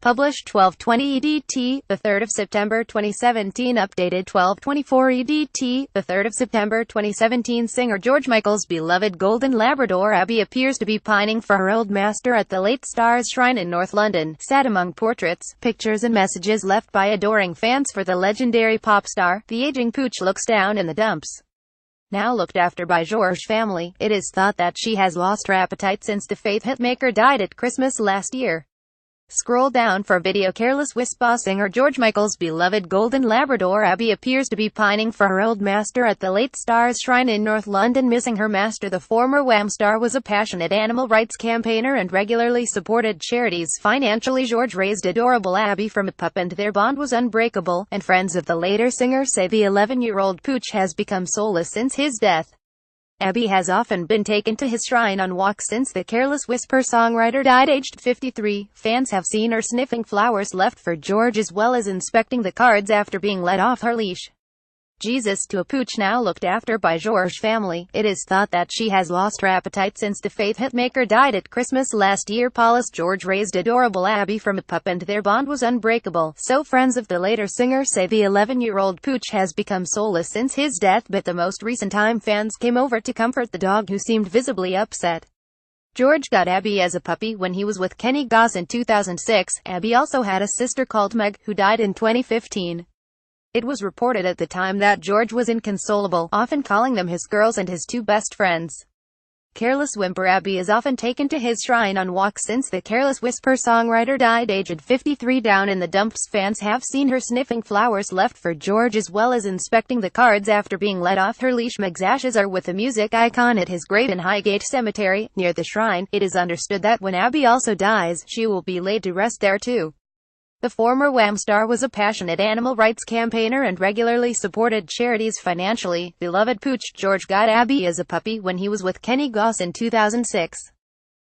Published 12/20 EDT, the 3rd of September 2017. Updated 12/24 EDT, the 3rd of September 2017. Singer George Michael's beloved Golden Labrador Abby appears to be pining for her old master at the late star's shrine in North London. Sad among portraits, pictures and messages left by adoring fans for the legendary pop star, the aging pooch looks down in the dumps. Now looked after by George family, it is thought that she has lost her appetite since the faith hitmaker died at Christmas last year. Scroll down for video. Careless Whisper. Singer George Michael's beloved Golden Labrador Abby appears to be pining for her old master at the late star's shrine in North London. Missing her master, the former Wham star was a passionate animal rights campaigner and regularly supported charities financially. George raised adorable Abby from a pup and their bond was unbreakable, and friends of the later singer say the 11-year-old pooch has become soulless since his death. Abby has often been taken to his shrine on walks since the Careless Whisper songwriter died aged 53. Fans have seen her sniffing flowers left for George as well as inspecting the cards after being let off her leash. Jesus to a pooch now looked after by George family, it is thought that she has lost her appetite since the faith hitmaker died at Christmas last year. Paulus. George raised adorable Abby from a pup and their bond was unbreakable, so friends of the later singer say the 11-year-old pooch has become soulless since his death, but the most recent time fans came over to comfort the dog who seemed visibly upset. George got Abby as a puppy when he was with Kenny Goss in 2006. Abby also had a sister called Meg, who died in 2015. It was reported at the time that George was inconsolable, often calling them his girls and his two best friends. Careless Whimper. Abby is often taken to his shrine on walks since the Careless Whisper songwriter died aged 53. Down in the dumps, fans have seen her sniffing flowers left for George as well as inspecting the cards after being let off her leash. Meg's ashes are with the music icon at his grave in Highgate Cemetery, near the shrine. It is understood that when Abby also dies, she will be laid to rest there too. The former Wham star was a passionate animal rights campaigner and regularly supported charities financially. Beloved pooch. George got Abby as a puppy when he was with Kenny Goss in 2006.